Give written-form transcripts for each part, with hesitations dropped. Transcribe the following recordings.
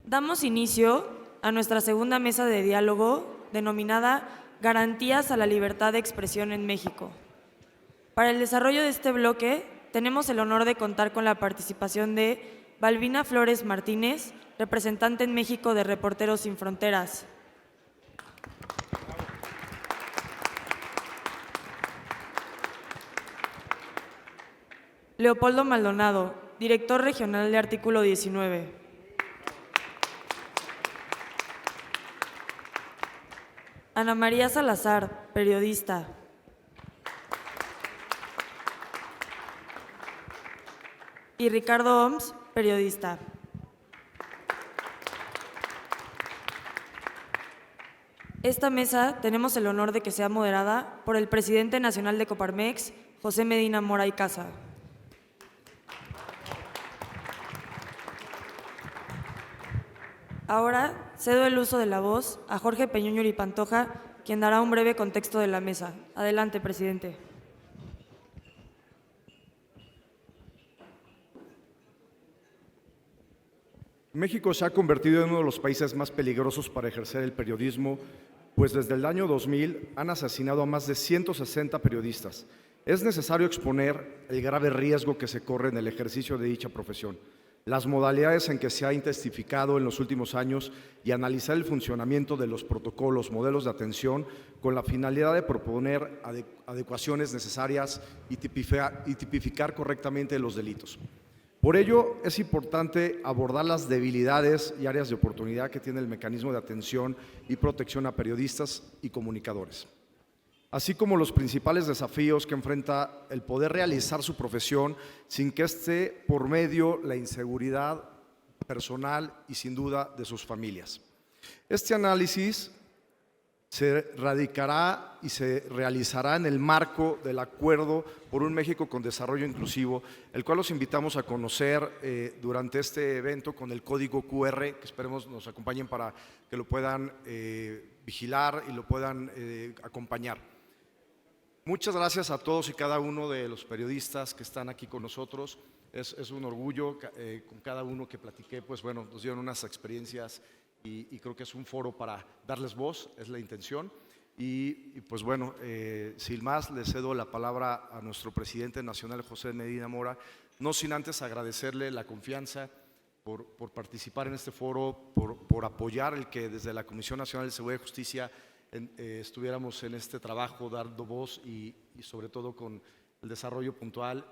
Damos inicio a nuestra segunda mesa de diálogo denominada Garantías a la Libertad de Expresión en México. Para el desarrollo de este bloque, tenemos el honor de contar con la participación de Balbina Flores Martínez, representante en México de Reporteros Sin Fronteras. Leopoldo Maldonado, director regional de Artículo 19. Ana María Salazar, periodista. Y Ricardo Oms, periodista. Esta mesa tenemos el honor de que sea moderada por el presidente nacional de Coparmex, José Medina Mora y Casa. Ahora cedo el uso de la voz a Jorge Peñuñuri Pantoja, quien dará un breve contexto de la mesa. Adelante, presidente. México se ha convertido en uno de los países más peligrosos para ejercer el periodismo, pues desde el año 2000 han asesinado a más de 160 periodistas. Es necesario exponer el grave riesgo que se corre en el ejercicio de dicha profesión, las modalidades en que se ha intensificado en los últimos años y analizar el funcionamiento de los protocolos, modelos de atención, con la finalidad de proponer adecuaciones necesarias y tipificar correctamente los delitos. Por ello, es importante abordar las debilidades y áreas de oportunidad que tiene el mecanismo de atención y protección a periodistas y comunicadores, así como los principales desafíos que enfrenta el poder realizar su profesión sin que esté por medio la inseguridad personal y sin duda de sus familias. Este análisis se radicará y se realizará en el marco del Acuerdo por un México con Desarrollo Inclusivo, el cual los invitamos a conocer durante este evento con el código QR, que esperemos nos acompañen para que lo puedan vigilar y lo puedan acompañar. Muchas gracias a todos y cada uno de los periodistas que están aquí con nosotros. Es un orgullo con cada uno que platiqué, pues bueno, nos dieron unas experiencias y creo que es un foro para darles voz, es la intención. Y pues bueno, sin más, le cedo la palabra a nuestro presidente nacional, José Medina Mora, no sin antes agradecerle la confianza por participar en este foro, por apoyar el que desde la Comisión Nacional de Seguridad y Justicia estuviéramos en este trabajo, dando voz y sobre todo con el desarrollo puntual.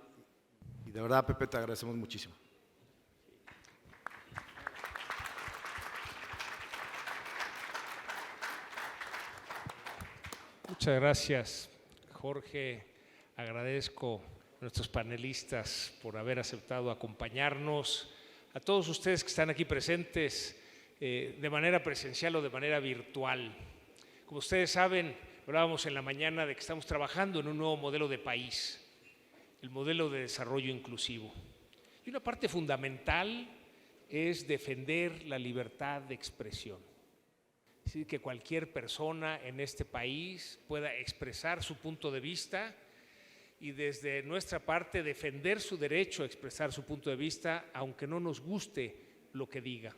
Y de verdad, Pepe, te agradecemos muchísimo. Muchas gracias, Jorge. Agradezco a nuestros panelistas por haber aceptado acompañarnos, a todos ustedes que están aquí presentes de manera presencial o de manera virtual. Como ustedes saben, hablábamos en la mañana de que estamos trabajando en un nuevo modelo de país, el modelo de desarrollo inclusivo. Y una parte fundamental es defender la libertad de expresión. Es decir, que cualquier persona en este país pueda expresar su punto de vista y desde nuestra parte defender su derecho a expresar su punto de vista, aunque no nos guste lo que diga.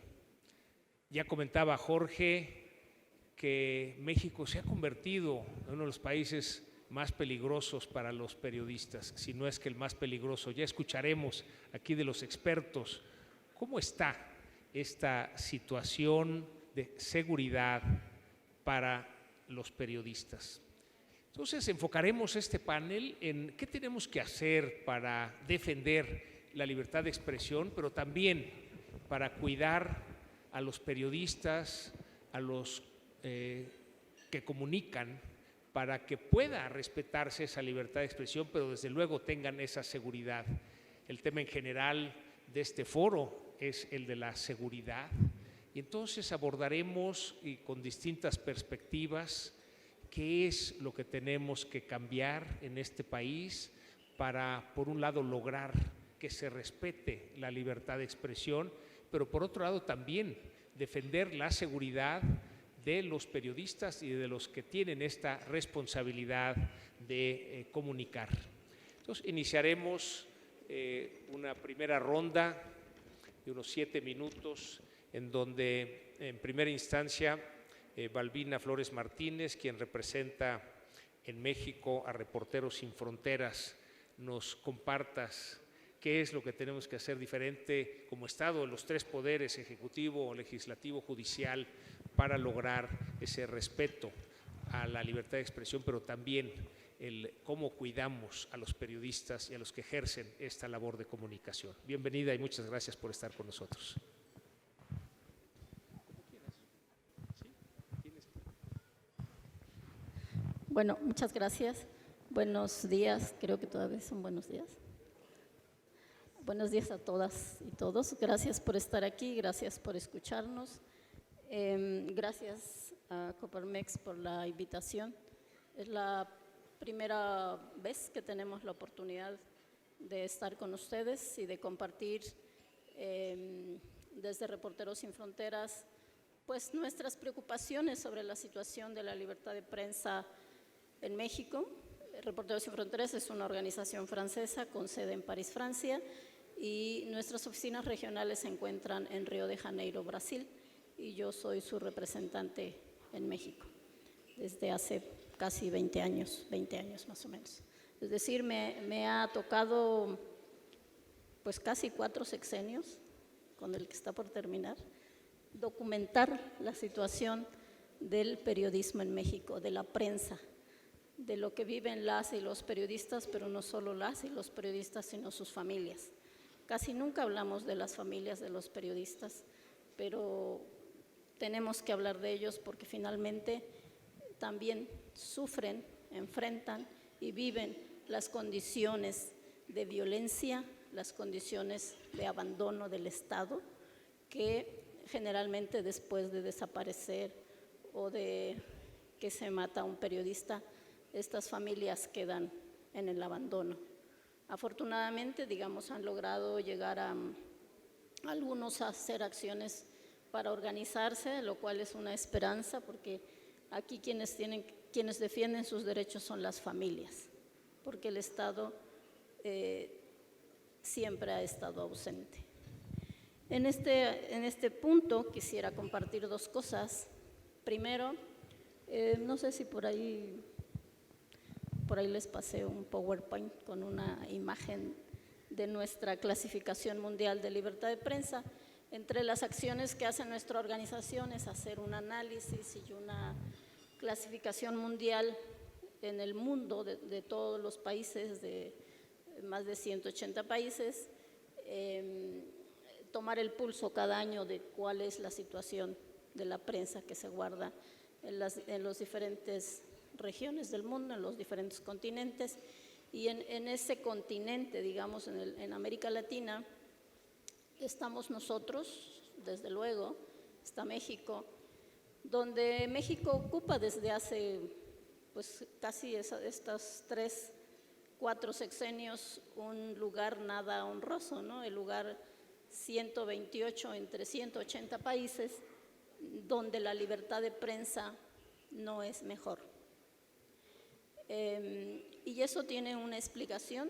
Ya comentaba Jorge que México se ha convertido en uno de los países más peligrosos para los periodistas, si no es que el más peligroso. Ya escucharemos aquí de los expertos cómo está esta situación de seguridad para los periodistas. Entonces enfocaremos este panel en qué tenemos que hacer para defender la libertad de expresión, pero también para cuidar a los periodistas, a los que comunican, para que pueda respetarse esa libertad de expresión, pero desde luego tengan esa seguridad. El tema en general de este foro es el de la seguridad. Y entonces abordaremos y con distintas perspectivas qué es lo que tenemos que cambiar en este país para, por un lado, lograr que se respete la libertad de expresión, pero por otro lado también defender la seguridad de los periodistas y de los que tienen esta responsabilidad de comunicar. Entonces iniciaremos una primera ronda de unos 7 minutos en donde en primera instancia Balbina Flores Martínez, quien representa en México a Reporteros Sin Fronteras, nos compartas qué es lo que tenemos que hacer diferente como Estado, en los tres poderes, ejecutivo, legislativo, judicial, para lograr ese respeto a la libertad de expresión, pero también el cómo cuidamos a los periodistas y a los que ejercen esta labor de comunicación. Bienvenida y muchas gracias por estar con nosotros. Bueno, muchas gracias. Buenos días, creo que todavía son buenos días. Buenos días a todas y todos. Gracias por estar aquí, gracias por escucharnos. Gracias a Coparmex por la invitación. Es la primera vez que tenemos la oportunidad de estar con ustedes y de compartir desde Reporteros Sin Fronteras pues nuestras preocupaciones sobre la situación de la libertad de prensa en México. Reporteros Sin Fronteras es una organización francesa con sede en París, Francia, y nuestras oficinas regionales se encuentran en Río de Janeiro, Brasil, y yo soy su representante en México desde hace casi 20 años más o menos. Es decir, me ha tocado pues casi 4 sexenios, con el que está por terminar, documentar la situación del periodismo en México, de la prensa, de lo que viven las y los periodistas, pero no solo las y los periodistas, sino sus familias. Casi nunca hablamos de las familias de los periodistas, pero tenemos que hablar de ellos porque finalmente también sufren, enfrentan y viven las condiciones de violencia, las condiciones de abandono del Estado, que generalmente después de desaparecer o de que se mata a un periodista, estas familias quedan en el abandono. Afortunadamente, digamos, han logrado llegar a algunos a hacer acciones para organizarse, lo cual es una esperanza, porque aquí quienes defienden sus derechos son las familias, porque el Estado siempre ha estado ausente. En este punto quisiera compartir 2 cosas. Primero, no sé si por ahí les pasé un PowerPoint con una imagen de nuestra clasificación mundial de libertad de prensa. Entre las acciones que hace nuestra organización es hacer un análisis y una clasificación mundial en el mundo de todos los países, de más de 180 países, tomar el pulso cada año de cuál es la situación de la prensa que se guarda en los diferentes regiones del mundo, en los diferentes continentes, y en ese continente, digamos, en América Latina, estamos nosotros, desde luego, está México, donde México ocupa desde hace pues casi estos 3, 4 sexenios un lugar nada honroso, ¿no? El lugar 128 entre 180 países, donde la libertad de prensa no es mejor. Y eso tiene una explicación.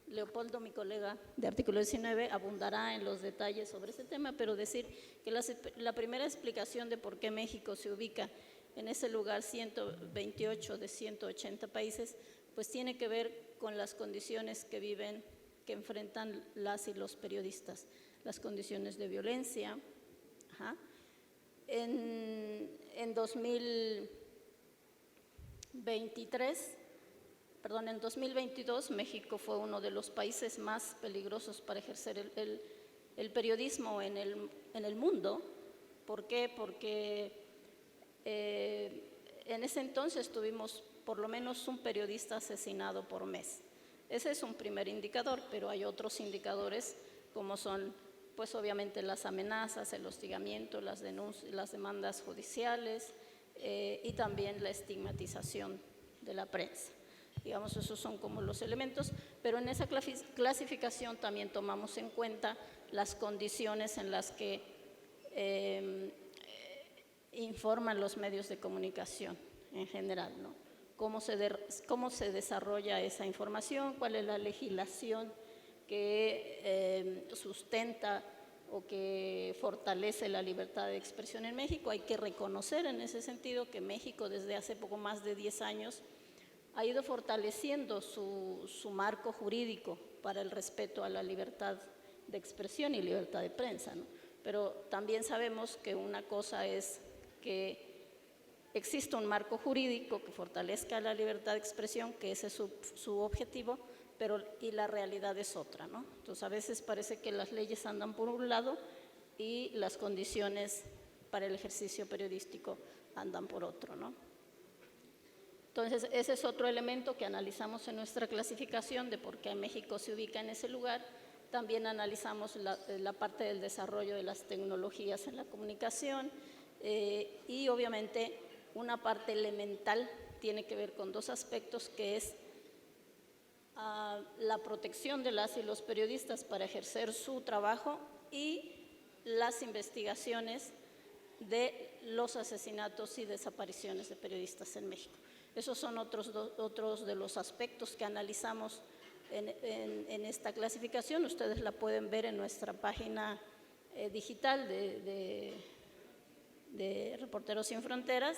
Leopoldo, mi colega de Artículo 19, abundará en los detalles sobre ese tema, pero decir que la primera explicación de por qué México se ubica en ese lugar 128 de 180 países, pues tiene que ver con las condiciones que enfrentan las y los periodistas, las condiciones de violencia. En 2022, México fue uno de los países más peligrosos para ejercer el periodismo en el mundo. ¿Por qué? Porque en ese entonces tuvimos por lo menos un periodista asesinado por mes. Ese es un primer indicador, pero hay otros indicadores como son, pues obviamente las amenazas, el hostigamiento, las denuncias, las demandas judiciales y también la estigmatización de la prensa. Digamos, esos son como los elementos, pero en esa clasificación también tomamos en cuenta las condiciones en las que informan los medios de comunicación en general, ¿no? Cómo se desarrolla esa información, cuál es la legislación que sustenta o que fortalece la libertad de expresión en México. Hay que reconocer en ese sentido que México desde hace poco más de 10 años ha ido fortaleciendo su marco jurídico para el respeto a la libertad de expresión y libertad de prensa, ¿no? Pero también sabemos que una cosa es que existe un marco jurídico que fortalezca la libertad de expresión, que ese es su objetivo, y la realidad es otra, ¿no? Entonces, a veces parece que las leyes andan por un lado y las condiciones para el ejercicio periodístico andan por otro, ¿no? Entonces, ese es otro elemento que analizamos en nuestra clasificación de por qué México se ubica en ese lugar. También analizamos la parte del desarrollo de las tecnologías en la comunicación y obviamente una parte elemental tiene que ver con dos aspectos, que es la protección de las y los periodistas para ejercer su trabajo y las investigaciones de los asesinatos y desapariciones de periodistas en México. Esos son otros de los aspectos que analizamos en esta clasificación. Ustedes la pueden ver en nuestra página digital de Reporteros Sin Fronteras.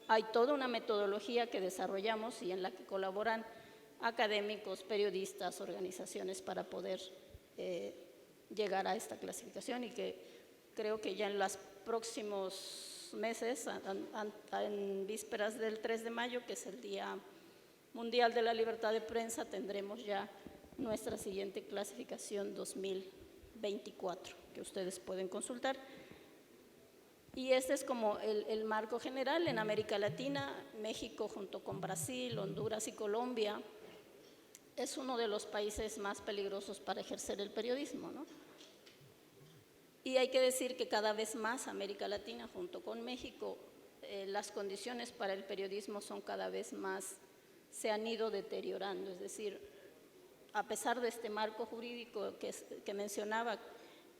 Hay toda una metodología que desarrollamos y en la que colaboran académicos, periodistas, organizaciones para poder llegar a esta clasificación, y que creo que ya en los próximos meses, en vísperas del 3 de mayo, que es el Día Mundial de la Libertad de Prensa, tendremos ya nuestra siguiente clasificación 2024, que ustedes pueden consultar. Y este es como el marco general. En América Latina, México junto con Brasil, Honduras y Colombia es uno de los países más peligrosos para ejercer el periodismo, ¿no? Y hay que decir que cada vez más América Latina junto con México, las condiciones para el periodismo son cada vez más, se han ido deteriorando. Es decir, a pesar de este marco jurídico que mencionaba,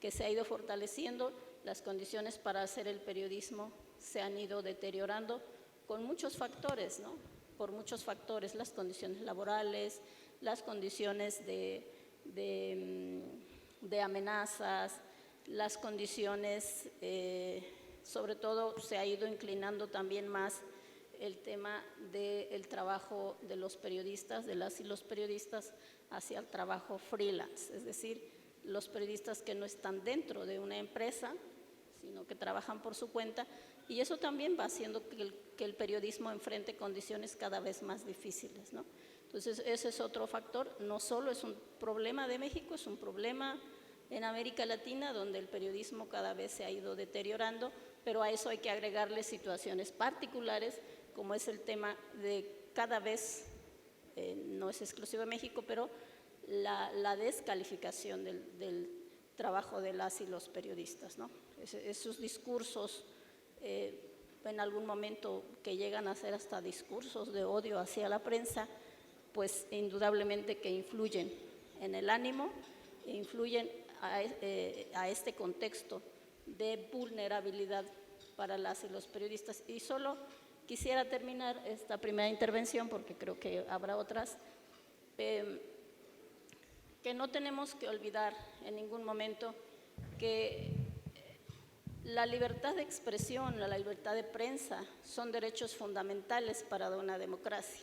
que se ha ido fortaleciendo, las condiciones para hacer el periodismo se han ido deteriorando con muchos factores, ¿no? Por muchos factores, las condiciones laborales, las condiciones de amenazas, las condiciones, sobre todo se ha ido inclinando también más el tema del trabajo de los periodistas, de las y los periodistas, hacia el trabajo freelance, es decir, los periodistas que no están dentro de una empresa, sino que trabajan por su cuenta, y eso también va haciendo que el periodismo enfrente condiciones cada vez más difíciles, ¿no? Entonces, ese es otro factor. No solo es un problema de México, es un problema en América Latina, donde el periodismo cada vez se ha ido deteriorando, pero a eso hay que agregarle situaciones particulares, como es el tema de cada vez, no es exclusivo de México, pero la descalificación del trabajo de las y los periodistas, ¿no? Esos discursos, en algún momento que llegan a ser hasta discursos de odio hacia la prensa, pues indudablemente que influyen en el ánimo, e influyen a este contexto de vulnerabilidad para las y los periodistas. Y solo quisiera terminar esta primera intervención, porque creo que habrá otras, que no tenemos que olvidar en ningún momento que la libertad de expresión, la libertad de prensa son derechos fundamentales para una democracia.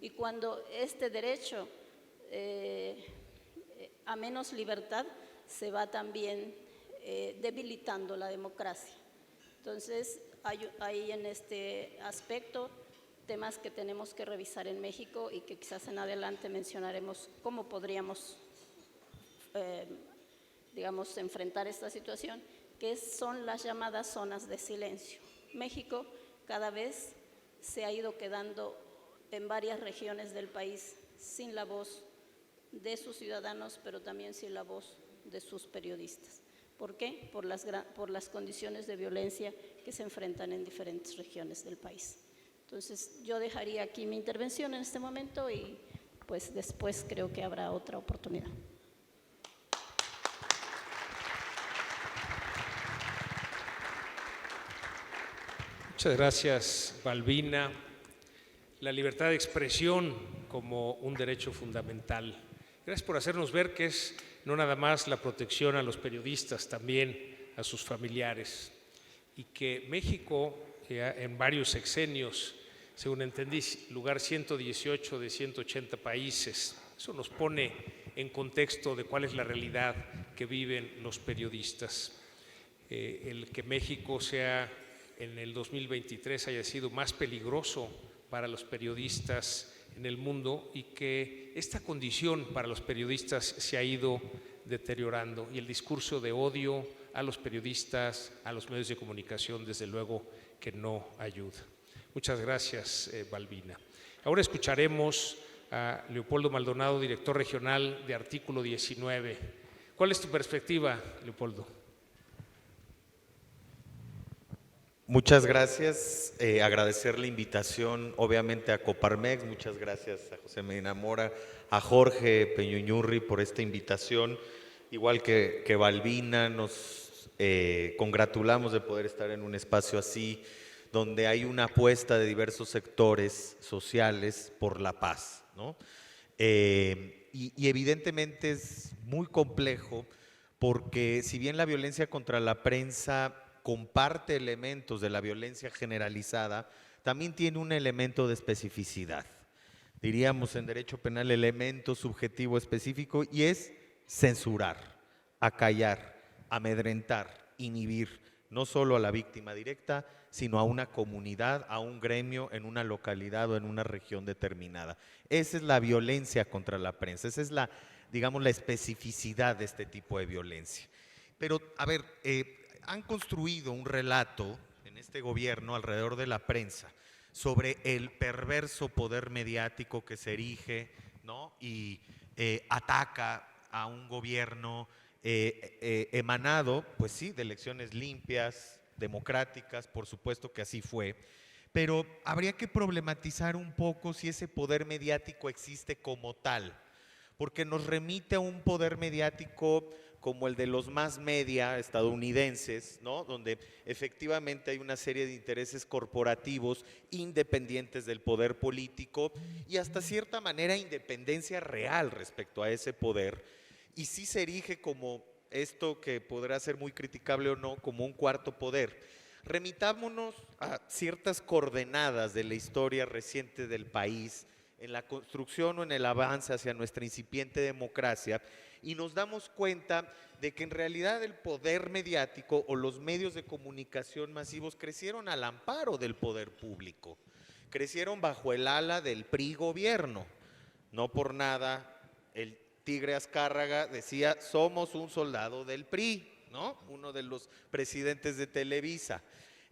Y cuando este derecho a menos libertad, se va también debilitando la democracia. Entonces, hay en este aspecto temas que tenemos que revisar en México y que quizás en adelante mencionaremos cómo podríamos, digamos, enfrentar esta situación, que son las llamadas zonas de silencio. México cada vez se ha ido quedando en varias regiones del país sin la voz de sus ciudadanos, pero también sin la voz de sus periodistas. ¿Por qué? Por las condiciones de violencia que se enfrentan en diferentes regiones del país. Entonces, yo dejaría aquí mi intervención en este momento y pues después creo que habrá otra oportunidad. Muchas gracias, Balbina. La libertad de expresión como un derecho fundamental. Gracias por hacernos ver que es no nada más la protección a los periodistas, también a sus familiares, y que México en varios sexenios, según entendí, lugar 118 de 180 países. Eso nos pone en contexto de cuál es la realidad que viven los periodistas. El que México sea en el 2023 haya sido más peligroso para los periodistas en el mundo y que esta condición para los periodistas se ha ido deteriorando y el discurso de odio a los periodistas, a los medios de comunicación, desde luego que no ayuda. Muchas gracias, Balbina. Ahora escucharemos a Leopoldo Maldonado, director regional de Artículo 19. ¿Cuál es tu perspectiva, Leopoldo? Muchas gracias, agradecer la invitación obviamente a Coparmex, muchas gracias a José Medina Mora, a Jorge Peñuñurri por esta invitación, igual que Balbina, nos congratulamos de poder estar en un espacio así, donde hay una apuesta de diversos sectores sociales por la paz, ¿no? Y evidentemente es muy complejo porque si bien la violencia contra la prensa comparte elementos de la violencia generalizada, también tiene un elemento de especificidad. Diríamos en derecho penal elemento subjetivo específico y es censurar, acallar, amedrentar, inhibir, no solo a la víctima directa, sino a una comunidad, a un gremio en una localidad o en una región determinada. Esa es la violencia contra la prensa, esa es la, digamos, la especificidad de este tipo de violencia. Pero, a ver, han construido un relato en este gobierno alrededor de la prensa sobre el perverso poder mediático que se erige, ¿no? Y ataca a un gobierno emanado, pues sí, de elecciones limpias, democráticas, por supuesto que así fue, pero habría que problematizar un poco si ese poder mediático existe como tal, porque nos remite a un poder mediático como el de los mass media estadounidenses, ¿no? Donde efectivamente hay una serie de intereses corporativos independientes del poder político y hasta cierta manera independencia real respecto a ese poder, y sí se erige como esto que podrá ser muy criticable o no, como un cuarto poder. Remitámonos a ciertas coordenadas de la historia reciente del país, en la construcción o en el avance hacia nuestra incipiente democracia, y nos damos cuenta de que en realidad el poder mediático o los medios de comunicación masivos crecieron al amparo del poder público, crecieron bajo el ala del PRI gobierno. No por nada el Tigre Azcárraga decía: somos un soldado del PRI, ¿no? Uno de los presidentes de Televisa.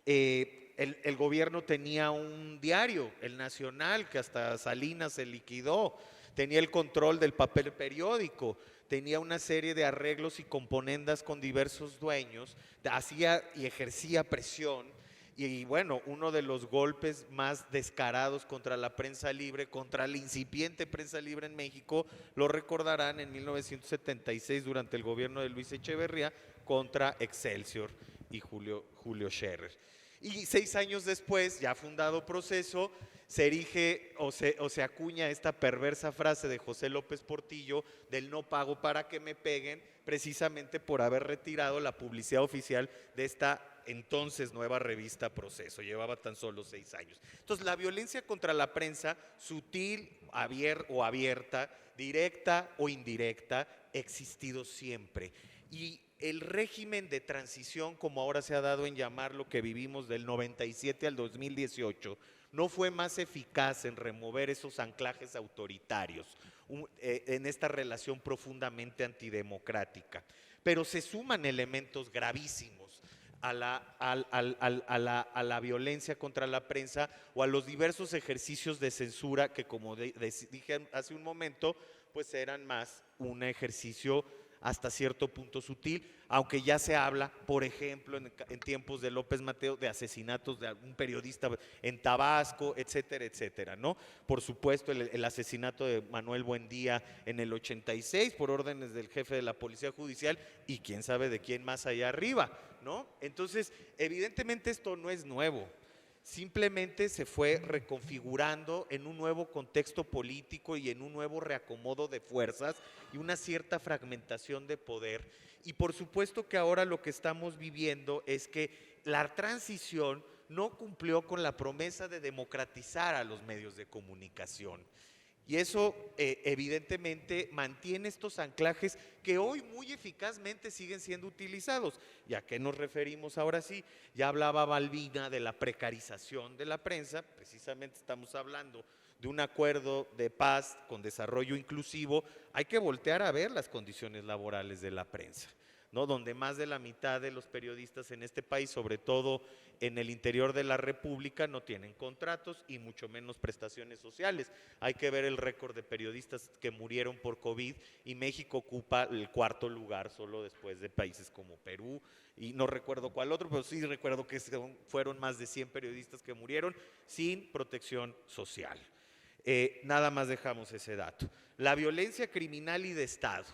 El gobierno tenía un diario, El Nacional, que hasta Salinas se liquidó, tenía el control del papel periódico, tenía una serie de arreglos y componendas con diversos dueños, hacía y ejercía presión. Y bueno, uno de los golpes más descarados contra la prensa libre, contra la incipiente prensa libre en México, lo recordarán en 1976 durante el gobierno de Luis Echeverría contra Excelsior y Julio Scherer. Y 6 años después, ya fundado Proceso, se erige o se acuña esta perversa frase de José López Portillo del no pago para que me peguen, precisamente por haber retirado la publicidad oficial de esta entonces nueva revista Proceso. Llevaba tan solo 6 años. Entonces, la violencia contra la prensa, sutil o abierta, directa o indirecta, ha existido siempre. Y el régimen de transición, como ahora se ha dado en llamar lo que vivimos del 97 al 2018, no fue más eficaz en remover esos anclajes autoritarios en esta relación profundamente antidemocrática. Pero se suman elementos gravísimos a la violencia contra la prensa o a los diversos ejercicios de censura que, como dije hace un momento, pues eran más un ejercicio hasta cierto punto sutil, aunque ya se habla, por ejemplo, en tiempos de López Mateos, de asesinatos de algún periodista en Tabasco, etcétera, etcétera, ¿no? Por supuesto, el asesinato de Manuel Buendía en el 86 por órdenes del jefe de la Policía Judicial y quién sabe de quién más allá arriba, ¿no? Entonces, evidentemente esto no es nuevo. simplemente se fue reconfigurando en un nuevo contexto político y en un nuevo reacomodo de fuerzas y una cierta fragmentación de poder. Y por supuesto que ahora lo que estamos viviendo es que la transición no cumplió con la promesa de democratizar a los medios de comunicación. Y eso evidentemente mantiene estos anclajes que hoy muy eficazmente siguen siendo utilizados. ¿Y a qué nos referimos ahora sí? Ya hablaba Balbina de la precarización de la prensa, precisamente estamos hablando de un acuerdo de paz con desarrollo inclusivo. Hay que voltear a ver las condiciones laborales de la prensa, ¿no? Donde más de la mitad de los periodistas en este país, sobre todo en el interior de la República, no tienen contratos y mucho menos prestaciones sociales. Hay que ver el récord de periodistas que murieron por COVID y México ocupa el 4º lugar solo después de países como Perú y no recuerdo cuál otro, pero sí recuerdo que fueron más de 100 periodistas que murieron sin protección social. Nada más dejamos ese dato. La violencia criminal y de Estado,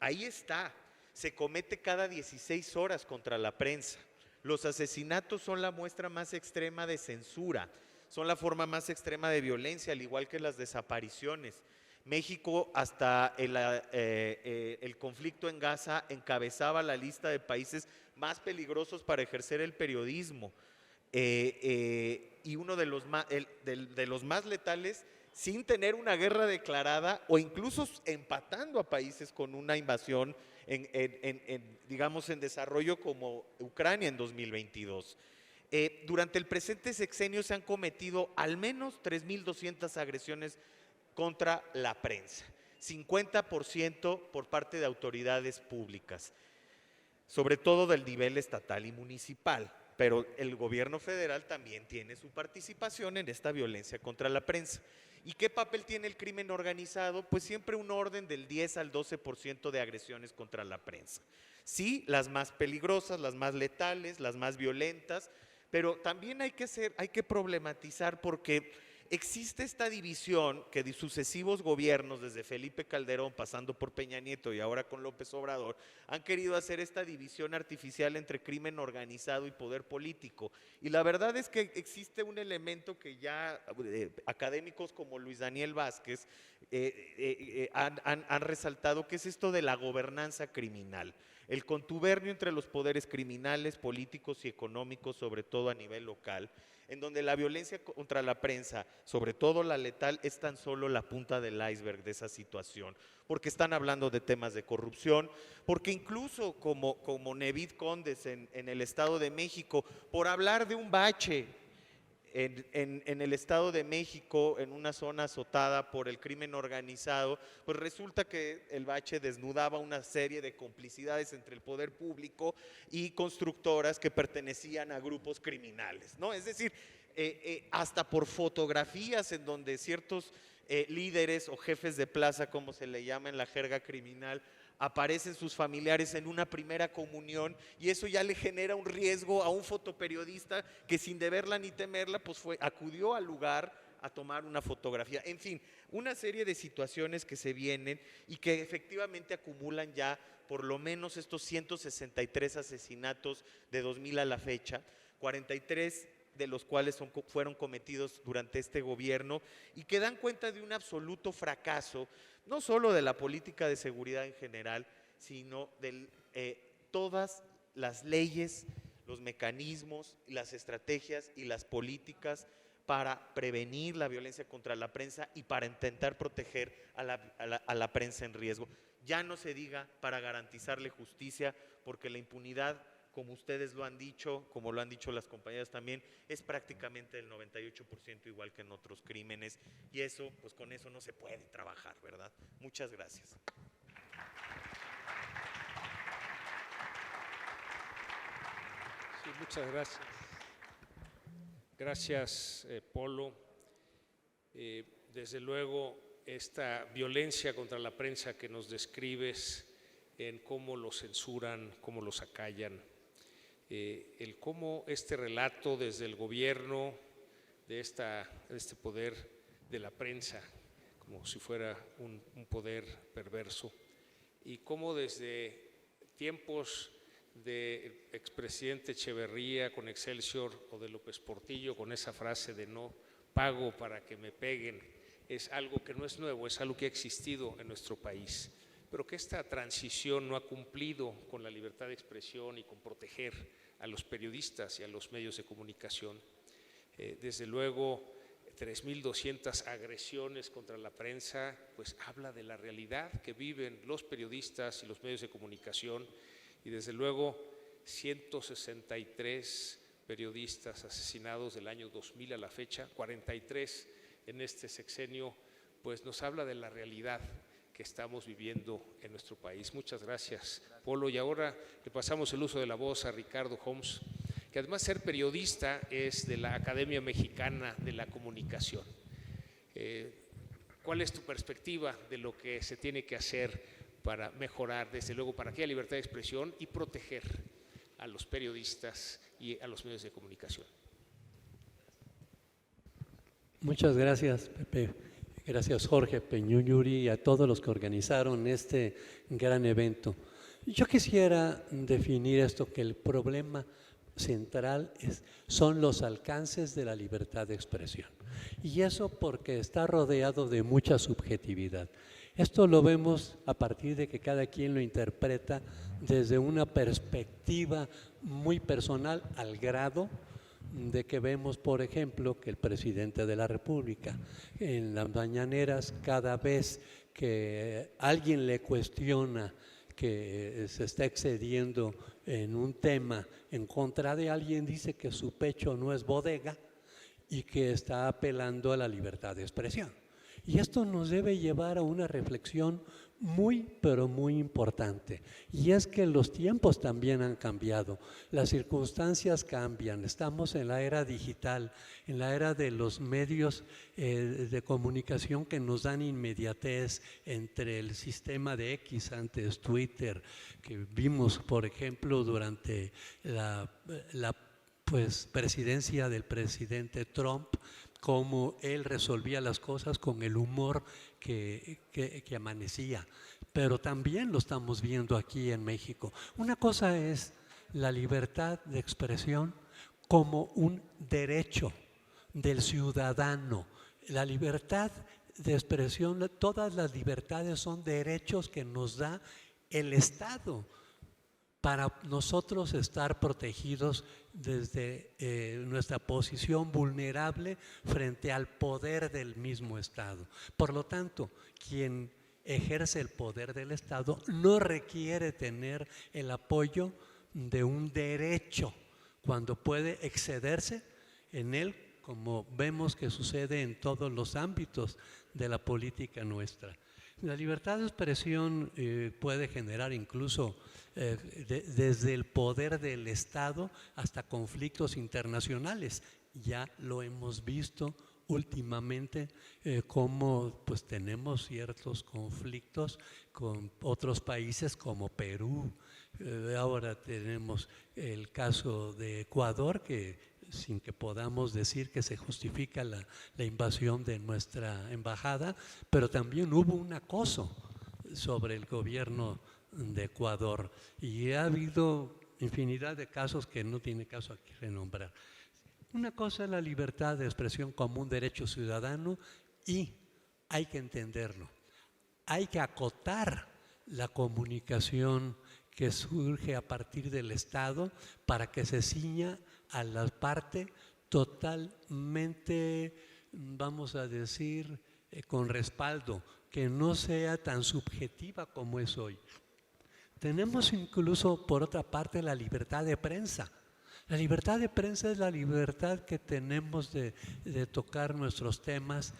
ahí está. Se comete cada 16 horas contra la prensa. Los asesinatos son la muestra más extrema de censura, son la forma más extrema de violencia, al igual que las desapariciones. México, hasta el conflicto en Gaza, encabezaba la lista de países más peligrosos para ejercer el periodismo. Y uno de los más letales, sin tener una guerra declarada o incluso empatando a países con una invasión digamos en desarrollo como Ucrania en 2022. Durante el presente sexenio se han cometido al menos 3.200 agresiones contra la prensa, 50% por parte de autoridades públicas, sobre todo del nivel estatal y municipal. Pero el gobierno federal también tiene su participación en esta violencia contra la prensa. ¿Y qué papel tiene el crimen organizado? Pues siempre un orden del 10 al 12% de agresiones contra la prensa. Sí, las más peligrosas, las más letales, las más violentas, pero también hay que problematizar porque existe esta división que de sucesivos gobiernos, desde Felipe Calderón, pasando por Peña Nieto y ahora con López Obrador, han querido hacer esta división artificial entre crimen organizado y poder político. Y la verdad es que existe un elemento que ya académicos como Luis Daniel Vázquez han resaltado, que es esto de la gobernanza criminal. El contubernio entre los poderes criminales, políticos y económicos, sobre todo a nivel local, en donde la violencia contra la prensa, sobre todo la letal, es tan solo la punta del iceberg de esa situación, porque están hablando de temas de corrupción, porque incluso como Nevid Condes en el Estado de México, por hablar de un bache en el Estado de México, en una zona azotada por el crimen organizado, pues resulta que el bache desnudaba una serie de complicidades entre el poder público y constructoras que pertenecían a grupos criminales, ¿no? Es decir, hasta por fotografías en donde ciertos líderes o jefes de plaza, como se le llama en la jerga criminal, aparecen sus familiares en una primera comunión y eso ya le genera un riesgo a un fotoperiodista que sin deberla ni temerla pues acudió al lugar a tomar una fotografía. En fin, una serie de situaciones que se vienen y que efectivamente acumulan ya por lo menos estos 163 asesinatos de 2000 a la fecha, 43 de los cuales fueron cometidos durante este gobierno y que dan cuenta de un absoluto fracaso, no solo de la política de seguridad en general, sino de todas las leyes, los mecanismos, las estrategias y las políticas para prevenir la violencia contra la prensa y para intentar proteger a la prensa en riesgo. Ya no se diga para garantizarle justicia, porque la impunidad, como ustedes lo han dicho, como lo han dicho las compañeras también, es prácticamente del 98%, igual que en otros crímenes, y eso, pues con eso no se puede trabajar, ¿verdad? Muchas gracias. Sí, muchas gracias. Gracias, Polo. Desde luego, esta violencia contra la prensa que nos describes, en cómo lo censuran, cómo los acallan, el cómo este relato desde el gobierno de este poder de la prensa, como si fuera un poder perverso, y cómo desde tiempos del expresidente Echeverría con Excelsior o de López Portillo con esa frase de no pago para que me peguen, es algo que no es nuevo, es algo que ha existido en nuestro país, pero que esta transición no ha cumplido con la libertad de expresión y con proteger a los periodistas y a los medios de comunicación. Desde luego, 3.200 agresiones contra la prensa, pues habla de la realidad que viven los periodistas y los medios de comunicación, y desde luego 163 periodistas asesinados del año 2000 a la fecha, 43 en este sexenio, pues nos habla de la realidad que estamos viviendo en nuestro país. Muchas gracias, Polo. Y ahora le pasamos el uso de la voz a Ricardo Homs, que además de ser periodista es de la Academia Mexicana de la Comunicación. ¿Cuál es tu perspectiva de lo que se tiene que hacer para mejorar, desde luego, para que haya libertad de expresión y proteger a los periodistas y a los medios de comunicación? Muchas gracias, Pepe. Gracias, Jorge, Peñuñuri, y a todos los que organizaron este gran evento. Yo quisiera definir esto, que el problema central son los alcances de la libertad de expresión. Y eso porque está rodeado de mucha subjetividad. Esto lo vemos a partir de que cada quien lo interpreta desde una perspectiva muy personal, al grado de que vemos, por ejemplo, que el presidente de la República en las mañaneras, cada vez que alguien le cuestiona que se está excediendo en un tema en contra de alguien, dice que su pecho no es bodega y que está apelando a la libertad de expresión. Y esto nos debe llevar a una reflexión muy, pero muy importante. Y es que los tiempos también han cambiado, las circunstancias cambian, estamos en la era digital, en la era de los medios de comunicación que nos dan inmediatez, entre el sistema de X, antes Twitter, que vimos, por ejemplo, durante la presidencia del presidente Trump, cómo él resolvía las cosas con el humor que amanecía, pero también lo estamos viendo aquí en México. Una cosa es la libertad de expresión como un derecho del ciudadano. La libertad de expresión, todas las libertades son derechos que nos da el Estado para nosotros estar protegidos desde nuestra posición vulnerable frente al poder del mismo Estado. Por lo tanto, quien ejerce el poder del Estado no requiere tener el apoyo de un derecho cuando puede excederse en él, como vemos que sucede en todos los ámbitos de la política nuestra. La libertad de expresión puede generar incluso desde el poder del Estado hasta conflictos internacionales. Ya lo hemos visto últimamente cómo pues tenemos ciertos conflictos con otros países como Perú. Ahora tenemos el caso de Ecuador, que sin que podamos decir que se justifica la invasión de nuestra embajada, pero también hubo un acoso sobre el gobierno de Ecuador y ha habido infinidad de casos que no tiene caso aquí renombrar. Una cosa es la libertad de expresión como un derecho ciudadano y hay que entenderlo. Hay que acotar la comunicación que surge a partir del Estado para que se ciña a la parte totalmente, vamos a decir, con respaldo, que no sea tan subjetiva como es hoy. Tenemos incluso, por otra parte, la libertad de prensa. La libertad de prensa es la libertad que tenemos de tocar nuestros temas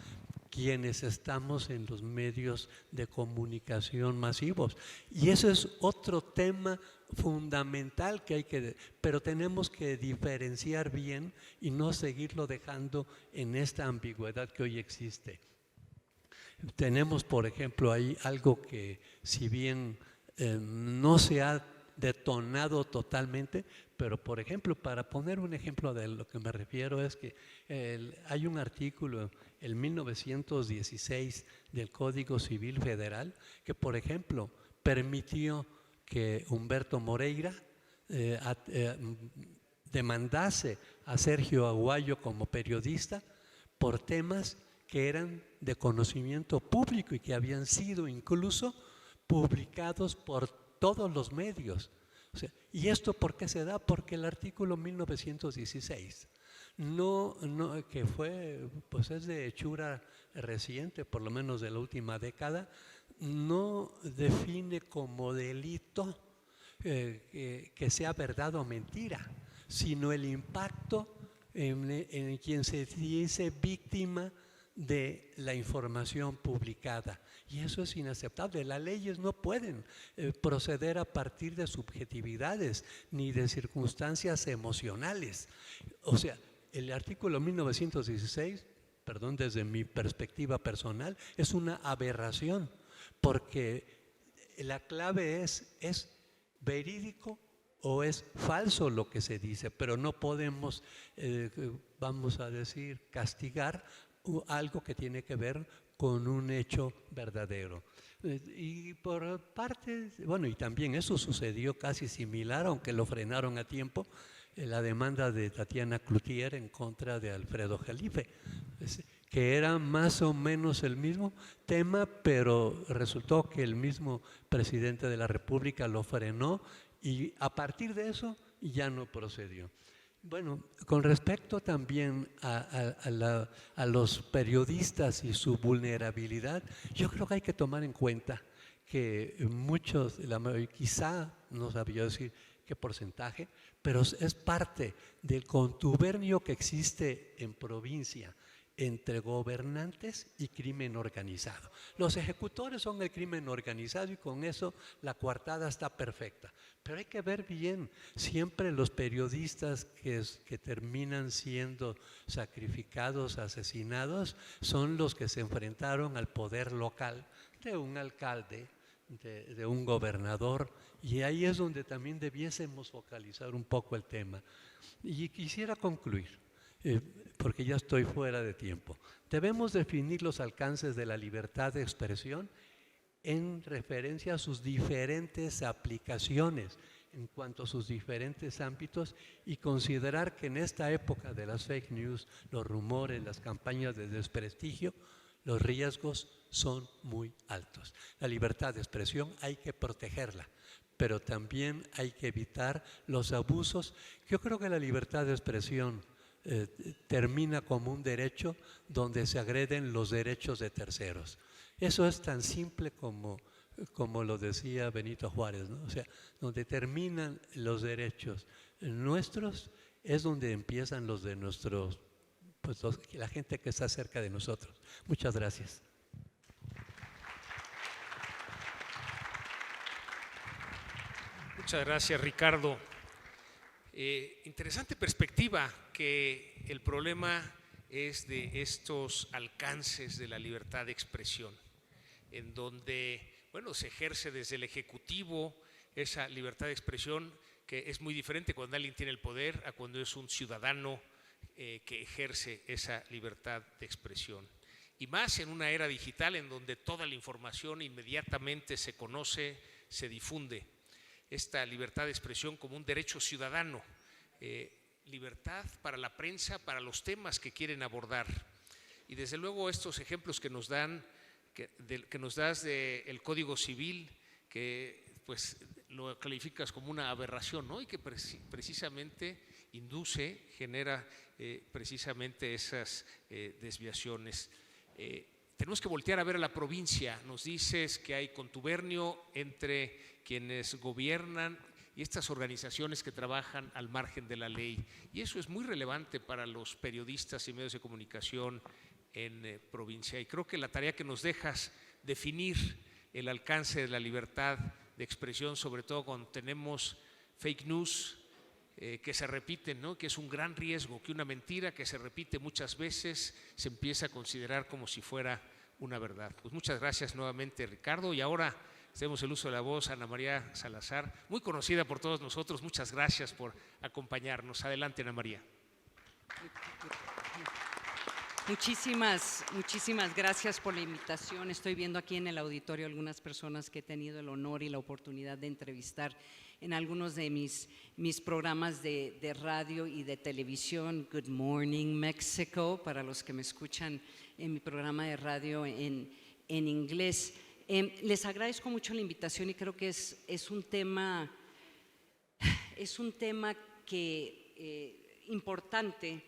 quienes estamos en los medios de comunicación masivos. Y eso es otro tema fundamental que hay pero tenemos que diferenciar bien y no seguirlo dejando en esta ambigüedad que hoy existe. Tenemos, por ejemplo, ahí algo que si bien no se ha detonado totalmente, pero por ejemplo, para poner un ejemplo de lo que me refiero es que hay un artículo, el 1916 del Código Civil Federal, que por ejemplo permitió que Humberto Moreira demandase a Sergio Aguayo como periodista por temas que eran de conocimiento público y que habían sido incluso publicados por todos los medios. O sea, ¿y esto por qué se da? Porque el artículo 1916, que fue, pues es de hechura reciente, por lo menos de la última década, no define como delito que sea verdad o mentira, sino el impacto en quien se dice víctima de la información publicada. Y eso es inaceptable. Las leyes no pueden proceder a partir de subjetividades ni de circunstancias emocionales. O sea, el artículo 1916, perdón, desde mi perspectiva personal, es una aberración, porque la clave es verídico o es falso lo que se dice, pero no podemos, vamos a decir, castigar algo que tiene que ver con un hecho verdadero. Y por parte, bueno, y también eso sucedió casi similar, aunque lo frenaron a tiempo, la demanda de Tatiana Cloutier en contra de Alfredo Jalife, que era más o menos el mismo tema, pero resultó que el mismo presidente de la República lo frenó y a partir de eso ya no procedió. Bueno, con respecto también a los periodistas y su vulnerabilidad, yo creo que hay que tomar en cuenta que muchos, quizá no sabía decir qué porcentaje, pero es parte del contubernio que existe en provincia entre gobernantes y crimen organizado. Los ejecutores son el crimen organizado y con eso la coartada está perfecta. Pero hay que ver bien, siempre los periodistas que terminan siendo sacrificados, asesinados, son los que se enfrentaron al poder local de un alcalde, de un gobernador, y ahí es donde también debiésemos focalizar un poco el tema. Y quisiera concluir, porque ya estoy fuera de tiempo. Debemos definir los alcances de la libertad de expresión en referencia a sus diferentes aplicaciones, en cuanto a sus diferentes ámbitos, y considerar que en esta época de las fake news, los rumores, las campañas de desprestigio, los riesgos son muy altos. La libertad de expresión hay que protegerla, pero también hay que evitar los abusos. Yo creo que la libertad de expresión termina como un derecho donde se agreden los derechos de terceros. Eso es tan simple como lo decía Benito Juárez, ¿no? O sea, donde terminan los derechos nuestros es donde empiezan los de nuestros, pues la gente que está cerca de nosotros. Muchas gracias. Muchas gracias, Ricardo. Interesante perspectiva, que el problema es de estos alcances de la libertad de expresión, en donde, bueno, se ejerce desde el Ejecutivo esa libertad de expresión, que es muy diferente cuando alguien tiene el poder a cuando es un ciudadano que ejerce esa libertad de expresión. Y más en una era digital en donde toda la información inmediatamente se conoce, se difunde. Esta libertad de expresión como un derecho ciudadano, libertad para la prensa, para los temas que quieren abordar. Y desde luego estos ejemplos que nos das del Código Civil, que pues lo calificas como una aberración, ¿no? Y que precisamente induce, genera precisamente esas desviaciones. Tenemos que voltear a ver a la provincia. Nos dices que hay contubernio entre quienes gobiernan y estas organizaciones que trabajan al margen de la ley. Y eso es muy relevante para los periodistas y medios de comunicación en provincia. Y creo que la tarea que nos dejas, definir el alcance de la libertad de expresión, sobre todo cuando tenemos fake news que se repiten, ¿no? Que es un gran riesgo, que una mentira que se repite muchas veces se empieza a considerar como si fuera una verdad. Pues muchas gracias nuevamente, Ricardo. Y ahora hacemos el uso de la voz a Ana María Salazar, muy conocida por todos nosotros. Muchas gracias por acompañarnos. Adelante, Ana María. Muchísimas gracias por la invitación. Estoy viendo aquí en el auditorio algunas personas que he tenido el honor y la oportunidad de entrevistar en algunos de mis programas de radio y de televisión. Good Morning Mexico, para los que me escuchan en mi programa de radio en inglés. Les agradezco mucho la invitación y creo que es un tema importante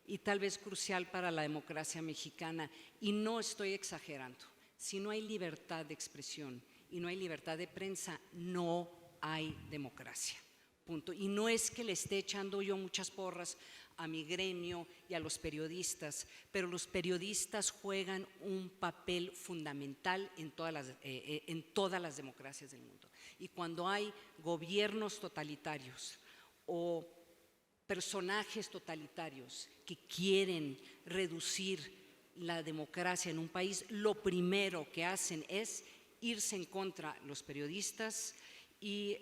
y tal vez crucial para la democracia mexicana. Y no estoy exagerando. Si no hay libertad de expresión y no hay libertad de prensa, no hay democracia. Punto. Y no es que le esté echando yo muchas porras a mi gremio y a los periodistas, pero los periodistas juegan un papel fundamental en todas las democracias del mundo. Y cuando hay gobiernos totalitarios o personajes totalitarios que quieren reducir la democracia en un país, lo primero que hacen es irse en contra de los periodistas y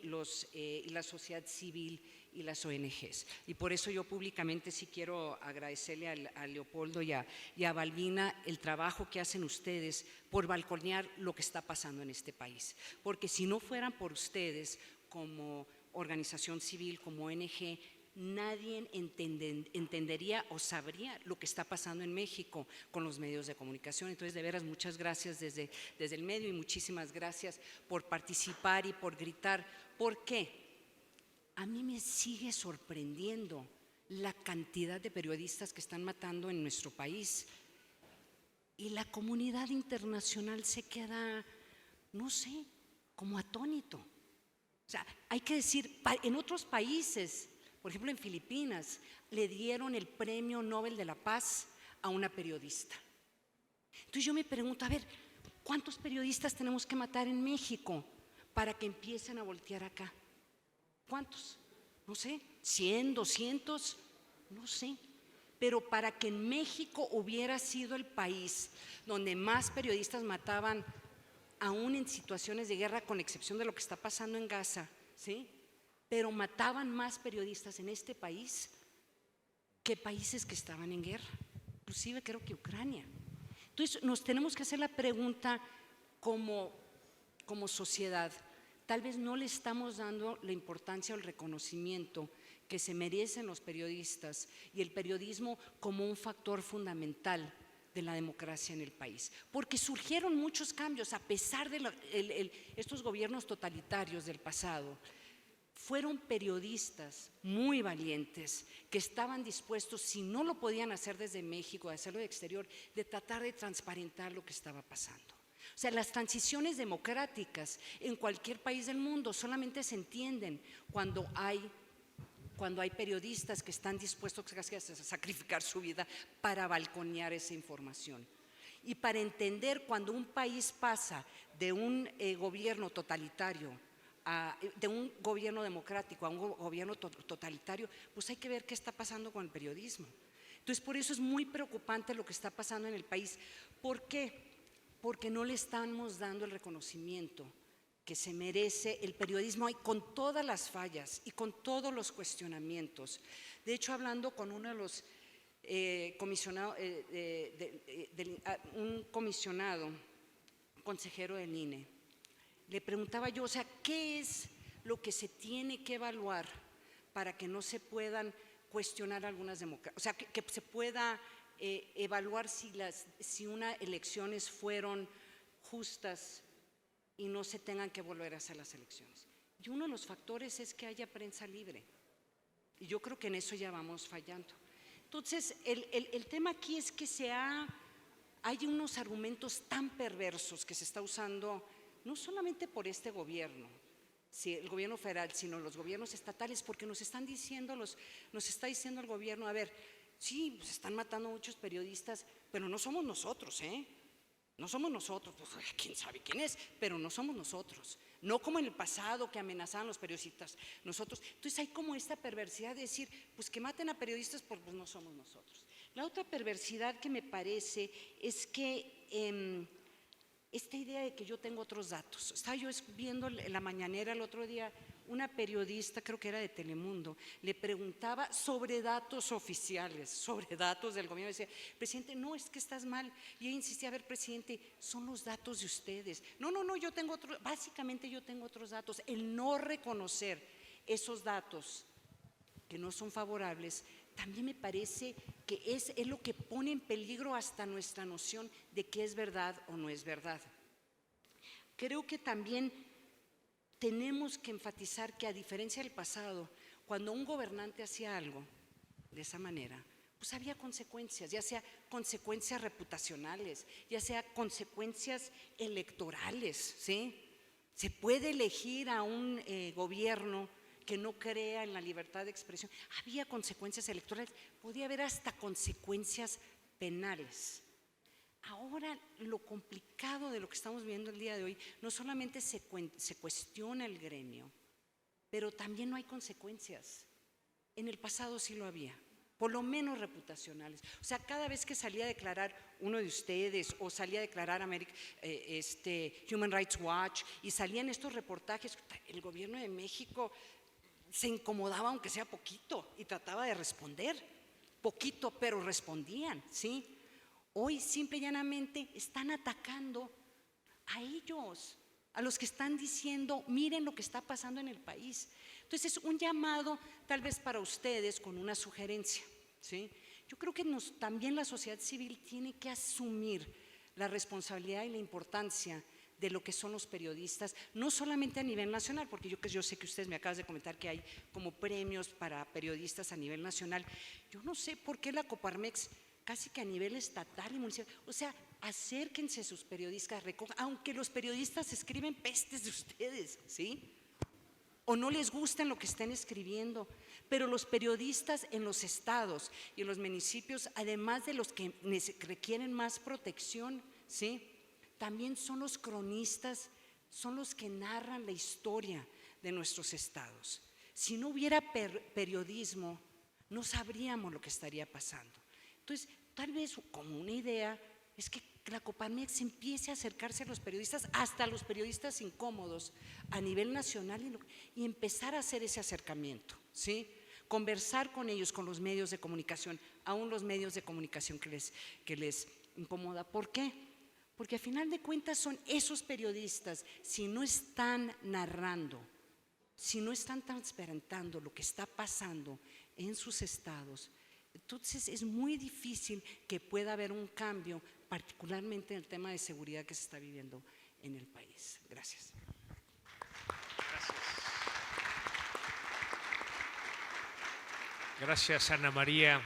la sociedad civil y las ONGs. Y por eso yo públicamente sí quiero agradecerle a Leopoldo y a Balbina el trabajo que hacen ustedes por balconear lo que está pasando en este país. Porque si no fueran por ustedes como organización civil, como ONG, nadie entendería o sabría lo que está pasando en México con los medios de comunicación. Entonces, de veras, muchas gracias desde el medio y muchísimas gracias por participar y por gritar. ¿Por qué? A mí me sigue sorprendiendo la cantidad de periodistas que están matando en nuestro país. Y la comunidad internacional se queda, no sé, como atónito. O sea, hay que decir, en otros países, por ejemplo, en Filipinas, le dieron el Premio Nobel de la Paz a una periodista. Entonces yo me pregunto, a ver, ¿cuántos periodistas tenemos que matar en México para que empiecen a voltear acá? ¿Cuántos? No sé, 100, 200, no sé. Pero para que en México hubiera sido el país donde más periodistas mataban, aún en situaciones de guerra, con excepción de lo que está pasando en Gaza, ¿sí? Pero mataban más periodistas en este país que países que estaban en guerra, inclusive creo que Ucrania. Entonces nos tenemos que hacer la pregunta como sociedad, tal vez no le estamos dando la importancia o el reconocimiento que se merecen los periodistas y el periodismo como un factor fundamental de la democracia en el país, porque surgieron muchos cambios a pesar de estos gobiernos totalitarios del pasado. Fueron periodistas muy valientes que estaban dispuestos, si no lo podían hacer desde México, de hacerlo de exterior, de tratar de transparentar lo que estaba pasando. O sea, las transiciones democráticas en cualquier país del mundo solamente se entienden cuando hay periodistas que están dispuestos a sacrificar su vida para balconear esa información. Y para entender cuando un país pasa de un gobierno totalitario de un gobierno democrático a un gobierno totalitario, pues hay que ver qué está pasando con el periodismo. Entonces, por eso es muy preocupante lo que está pasando en el país. ¿Por qué? Porque no le estamos dando el reconocimiento que se merece el periodismo, con todas las fallas y con todos los cuestionamientos. De hecho, hablando con uno de los comisionados, un comisionado consejero del INE, le preguntaba yo, o sea, ¿qué es lo que se tiene que evaluar para que no se puedan cuestionar algunas democracias? O sea, que se pueda evaluar si unas elecciones fueron justas y no se tengan que volver a hacer las elecciones. Y uno de los factores es que haya prensa libre. Y yo creo que en eso ya vamos fallando. Entonces, el tema aquí es que hay unos argumentos tan perversos que se está usando no solamente por este gobierno, el gobierno federal, sino los gobiernos estatales, porque nos está diciendo el gobierno, a ver, sí, se están matando muchos periodistas, pero no somos nosotros, no somos nosotros, pues quién sabe quién es, pero no somos nosotros, no como en el pasado que amenazaban los periodistas, nosotros. Entonces hay como esta perversidad de decir, pues que maten a periodistas, pues no somos nosotros. La otra perversidad que me parece es que esta idea de que yo tengo otros datos. Estaba yo viendo en la mañanera el otro día una periodista, creo que era de Telemundo, le preguntaba sobre datos oficiales, sobre datos del gobierno. Decía, presidente, no, es que estás mal. Y ella insistía, a ver, presidente, son los datos de ustedes. No, yo tengo otros, básicamente yo tengo otros datos. El no reconocer esos datos que no son favorables, también me parece que es lo que pone en peligro hasta nuestra noción de qué es verdad o no es verdad. Creo que también tenemos que enfatizar que, a diferencia del pasado, cuando un gobernante hacía algo de esa manera, pues había consecuencias, ya sea consecuencias reputacionales, ya sea consecuencias electorales, ¿sí? Se puede elegir a un gobierno que no crea en la libertad de expresión. Había consecuencias electorales, podía haber hasta consecuencias penales. Ahora, lo complicado de lo que estamos viendo el día de hoy, no solamente se cuestiona el gremio, pero también no hay consecuencias. En el pasado sí lo había, por lo menos reputacionales. O sea, cada vez que salía a declarar uno de ustedes o salía a declarar Human Rights Watch y salían estos reportajes, el gobierno de México se incomodaba aunque sea poquito y trataba de responder, poquito, pero respondían, ¿sí? Hoy simple y llanamente están atacando a ellos, a los que están diciendo, miren lo que está pasando en el país. Entonces, un llamado tal vez para ustedes con una sugerencia, ¿sí? Yo creo que también la sociedad civil tiene que asumir la responsabilidad y la importancia de lo que son los periodistas, no solamente a nivel nacional, porque yo sé que ustedes me acaban de comentar que hay como premios para periodistas a nivel nacional. Yo no sé por qué la Coparmex casi que a nivel estatal y municipal, o sea, acérquense a sus periodistas, recojan, aunque los periodistas escriben pestes de ustedes, ¿sí? O no les gusta lo que estén escribiendo, pero los periodistas en los estados y en los municipios, además de los que requieren más protección, ¿sí?, también son los cronistas, son los que narran la historia de nuestros estados. Si no hubiera periodismo, no sabríamos lo que estaría pasando. Entonces, tal vez como una idea es que la Coparmex empiece a acercarse a los periodistas, hasta a los periodistas incómodos a nivel nacional y empezar a hacer ese acercamiento, ¿sí? Conversar con ellos, con los medios de comunicación, aún los medios de comunicación que les incomoda. ¿Por qué? Porque a final de cuentas son esos periodistas, si no están narrando, si no están transparentando lo que está pasando en sus estados, entonces es muy difícil que pueda haber un cambio, particularmente en el tema de seguridad que se está viviendo en el país. Gracias. Gracias, Ana María.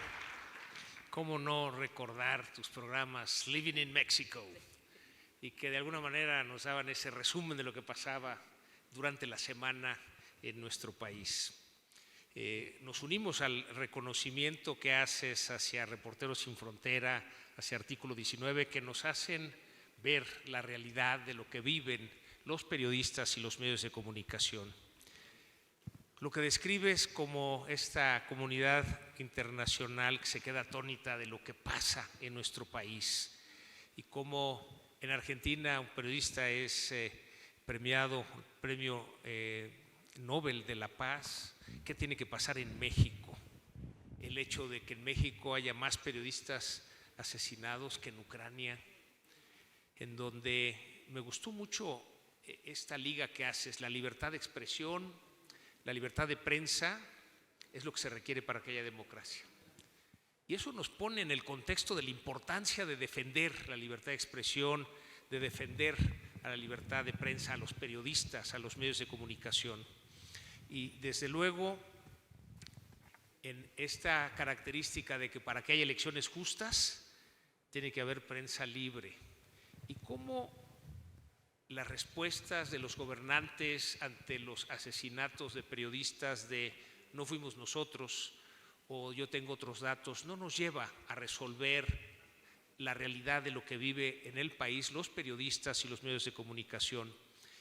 ¿Cómo no recordar tus programas Living in Mexico? Y que de alguna manera nos daban ese resumen de lo que pasaba durante la semana en nuestro país. Nos unimos al reconocimiento que haces hacia Reporteros Sin Frontera, hacia Artículo 19, que nos hacen ver la realidad de lo que viven los periodistas y los medios de comunicación. Lo que describes como esta comunidad internacional que se queda atónita de lo que pasa en nuestro país y cómo en Argentina un periodista es premiado, premio Nobel de la Paz. ¿Qué tiene que pasar en México? El hecho de que en México haya más periodistas asesinados que en Ucrania, en donde me gustó mucho esta liga que haces, la libertad de expresión, la libertad de prensa, es lo que se requiere para que haya democracia. Y eso nos pone en el contexto de la importancia de defender la libertad de expresión, de defender a la libertad de prensa, a los periodistas, a los medios de comunicación. Y desde luego, en esta característica de que para que haya elecciones justas, tiene que haber prensa libre. Y cómo las respuestas de los gobernantes ante los asesinatos de periodistas de no fuimos nosotros o yo tengo otros datos, no nos lleva a resolver la realidad de lo que vive en el país los periodistas y los medios de comunicación.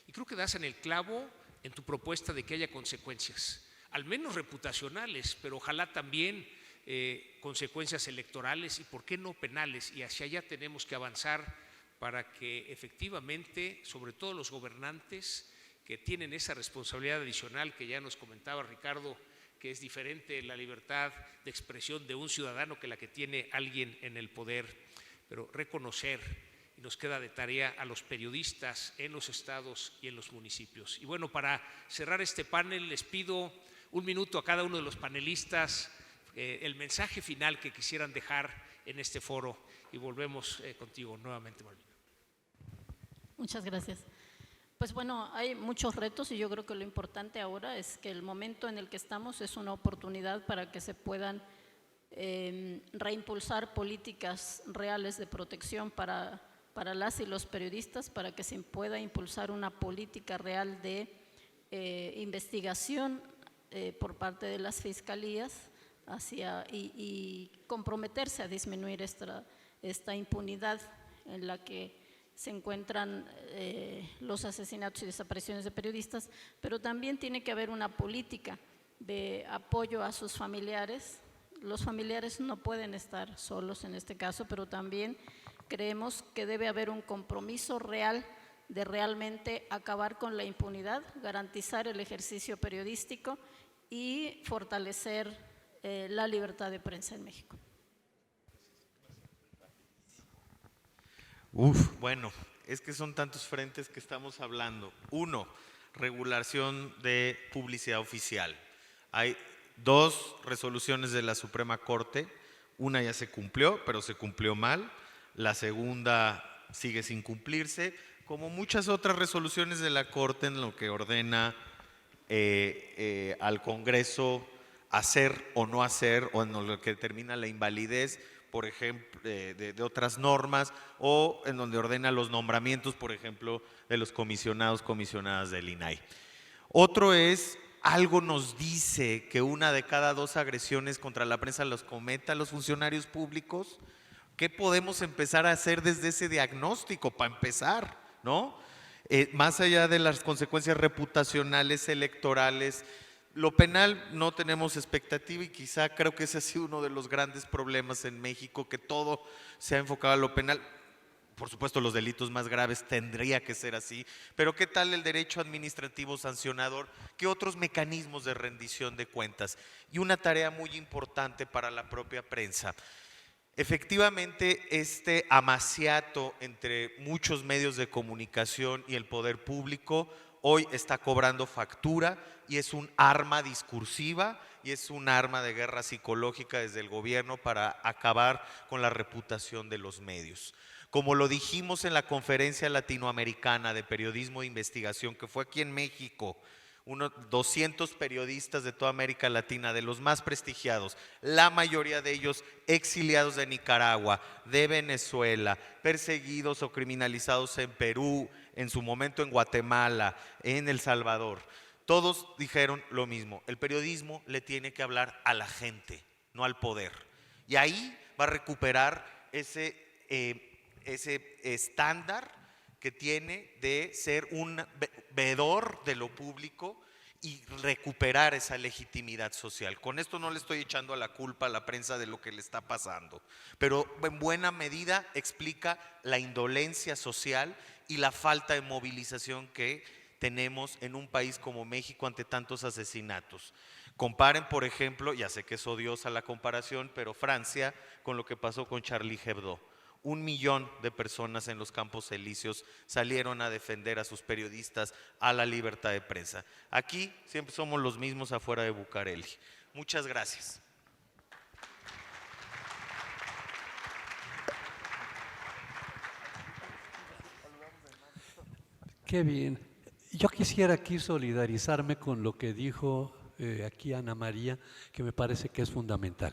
Y creo que das en el clavo en tu propuesta de que haya consecuencias, al menos reputacionales, pero ojalá también consecuencias electorales y por qué no penales, y hacia allá tenemos que avanzar para que efectivamente, sobre todo los gobernantes, que tienen esa responsabilidad adicional que ya nos comentaba Ricardo, que es diferente la libertad de expresión de un ciudadano que la que tiene alguien en el poder, pero reconocer, y nos queda de tarea a los periodistas en los estados y en los municipios. Y bueno, para cerrar este panel les pido un minuto a cada uno de los panelistas, el mensaje final que quisieran dejar en este foro, y volvemos contigo nuevamente, Malvina. Muchas gracias. Pues bueno, hay muchos retos y yo creo que lo importante ahora es que el momento en el que estamos es una oportunidad para que se puedan reimpulsar políticas reales de protección para las y los periodistas, para que se pueda impulsar una política real de investigación por parte de las fiscalías y comprometerse a disminuir esta impunidad en la que se encuentran los asesinatos y desapariciones de periodistas, pero también tiene que haber una política de apoyo a sus familiares. Los familiares no pueden estar solos en este caso, pero también creemos que debe haber un compromiso real de realmente acabar con la impunidad, garantizar el ejercicio periodístico y fortalecer la libertad de prensa en México. Bueno, es que son tantos frentes que estamos hablando. Uno, regulación de publicidad oficial. Hay 2 resoluciones de la Suprema Corte, una ya se cumplió, pero se cumplió mal, la segunda sigue sin cumplirse, como muchas otras resoluciones de la Corte en lo que ordena al Congreso hacer o no hacer, o en lo que determina la invalidez, por ejemplo, de otras normas, o en donde ordena los nombramientos, por ejemplo, de los comisionadas del INAI. Otro es, algo nos dice que 1 de cada 2 agresiones contra la prensa los cometa los funcionarios públicos. ¿Qué podemos empezar a hacer desde ese diagnóstico para empezar, ¿no? Más allá de las consecuencias reputacionales, electorales, lo penal no tenemos expectativa y quizá creo que ese ha sido uno de los grandes problemas en México, que todo se ha enfocado a lo penal. Por supuesto, los delitos más graves tendría que ser así, pero ¿qué tal el derecho administrativo sancionador? ¿Qué otros mecanismos de rendición de cuentas? Y una tarea muy importante para la propia prensa. Efectivamente, este amaciato entre muchos medios de comunicación y el poder público hoy está cobrando factura y es un arma discursiva y es un arma de guerra psicológica desde el gobierno para acabar con la reputación de los medios. Como lo dijimos en la Conferencia Latinoamericana de Periodismo de Investigación, que fue aquí en México, 200 periodistas de toda América Latina, de los más prestigiados, la mayoría de ellos exiliados de Nicaragua, de Venezuela, perseguidos o criminalizados en Perú, en su momento en Guatemala, en El Salvador. Todos dijeron lo mismo: el periodismo le tiene que hablar a la gente, no al poder. Y ahí va a recuperar ese estándar que tiene de ser un veedor de lo público y recuperar esa legitimidad social. Con esto no le estoy echando la culpa a la prensa de lo que le está pasando, pero en buena medida explica la indolencia social y la falta de movilización que tenemos en un país como México ante tantos asesinatos. Comparen, por ejemplo, ya sé que es odiosa la comparación, pero Francia con lo que pasó con Charlie Hebdo. 1 millón de personas en los Campos Elíseos salieron a defender a sus periodistas, a la libertad de prensa. Aquí siempre somos los mismos afuera de Bucareli. Muchas gracias. Qué bien. Yo quisiera aquí solidarizarme con lo que dijo aquí Ana María, que me parece que es fundamental.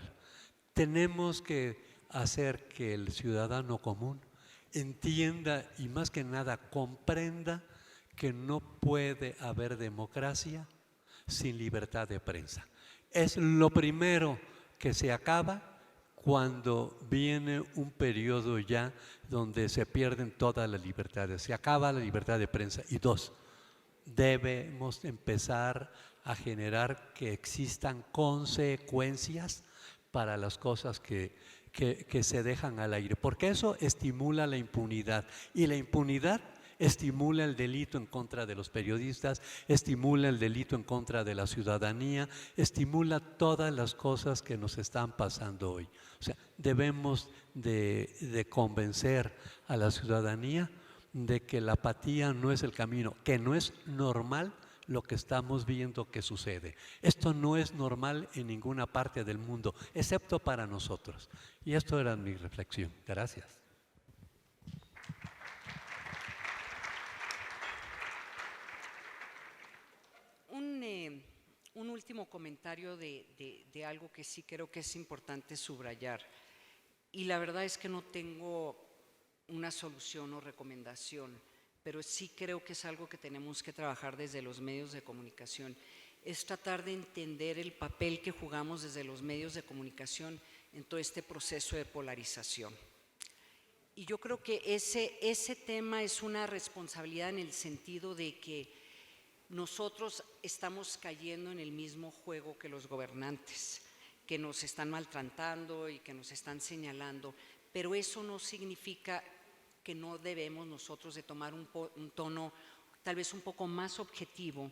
Tenemos que hacer que el ciudadano común entienda y más que nada comprenda que no puede haber democracia sin libertad de prensa. Es lo primero que se acaba cuando viene un periodo ya donde se pierden todas las libertades, se acaba la libertad de prensa. Y 2, debemos empezar a generar que existan consecuencias para las cosas que se dejan al aire, porque eso estimula la impunidad y la impunidad estimula el delito en contra de los periodistas, estimula el delito en contra de la ciudadanía, estimula todas las cosas que nos están pasando hoy. O sea, debemos de convencer a la ciudadanía de que la apatía no es el camino, que no es normal lo que estamos viendo que sucede. Esto no es normal en ninguna parte del mundo, excepto para nosotros. Y esto era mi reflexión. Gracias. Un último comentario de algo que sí creo que es importante subrayar. Y la verdad es que no tengo una solución o recomendación, pero sí creo que es algo que tenemos que trabajar desde los medios de comunicación. Es tratar de entender el papel que jugamos desde los medios de comunicación en todo este proceso de polarización. Y yo creo que ese tema es una responsabilidad en el sentido de que nosotros estamos cayendo en el mismo juego que los gobernantes, que nos están maltratando y que nos están señalando, pero eso no significa que no debemos nosotros de tomar un tono tal vez un poco más objetivo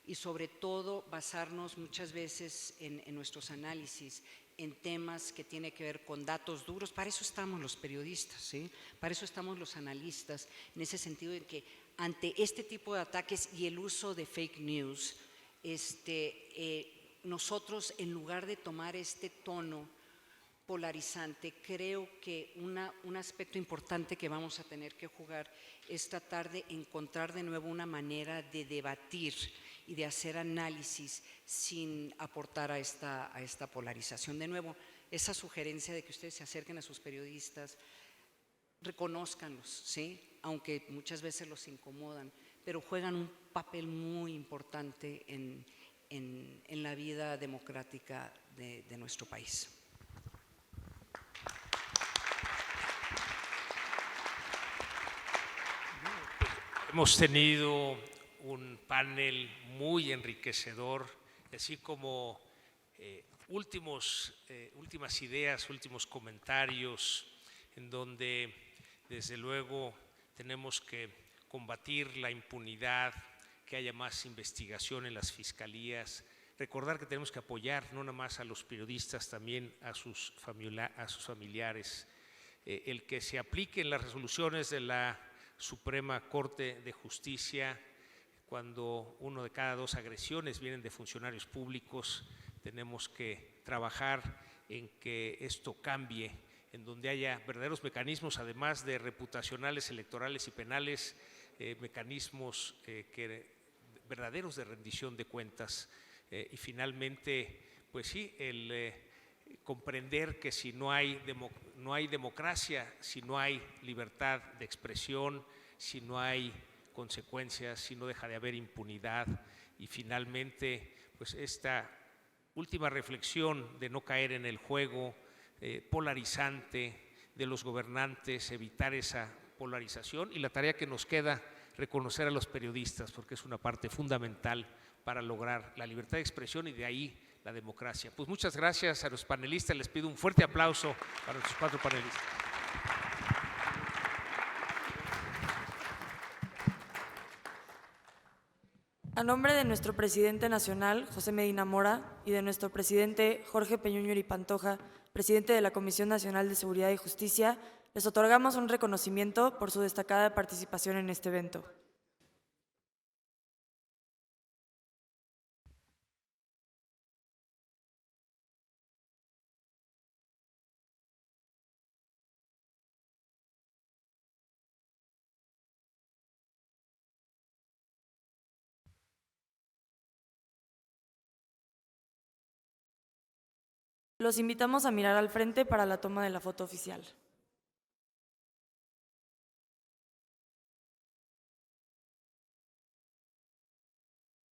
y sobre todo basarnos muchas veces en nuestros análisis en temas que tienen que ver con datos duros. Para eso estamos los periodistas, ¿sí? Para eso estamos los analistas, en ese sentido de que ante este tipo de ataques y el uso de fake news, nosotros en lugar de tomar este tono polarizante, creo que un aspecto importante que vamos a tener que jugar es tratar de encontrar de nuevo una manera de debatir y de hacer análisis sin aportar a esta polarización. De nuevo, esa sugerencia de que ustedes se acerquen a sus periodistas, reconózcanlos, ¿sí? Aunque muchas veces los incomodan, pero juegan un papel muy importante en la vida democrática de nuestro país. Hemos tenido un panel muy enriquecedor, así como últimas ideas, últimos comentarios, en donde desde luego tenemos que combatir la impunidad, que haya más investigación en las fiscalías, recordar que tenemos que apoyar no nada más a los periodistas, también a sus familiares, el que se apliquen las resoluciones de la Suprema Corte de Justicia. Cuando 1 de cada 2 agresiones vienen de funcionarios públicos, tenemos que trabajar en que esto cambie, en donde haya verdaderos mecanismos, además de reputacionales, electorales y penales, mecanismos verdaderos de rendición de cuentas. Y finalmente, pues sí, el comprender que si no hay democracia, si no hay libertad de expresión, si no hay consecuencias, si no deja de haber impunidad, y finalmente, pues esta última reflexión de no caer en el juego polarizante de los gobernantes, evitar esa polarización, y la tarea que nos queda, reconocer a los periodistas, porque es una parte fundamental para lograr la libertad de expresión y de ahí la democracia. Pues muchas gracias a los panelistas, les pido un fuerte aplauso para nuestros 4 panelistas. A nombre de nuestro presidente nacional, José Medina Mora, y de nuestro presidente Jorge Peñuñuri Pantoja, presidente de la Comisión Nacional de Seguridad y Justicia, les otorgamos un reconocimiento por su destacada participación en este evento. Los invitamos a mirar al frente para la toma de la foto oficial.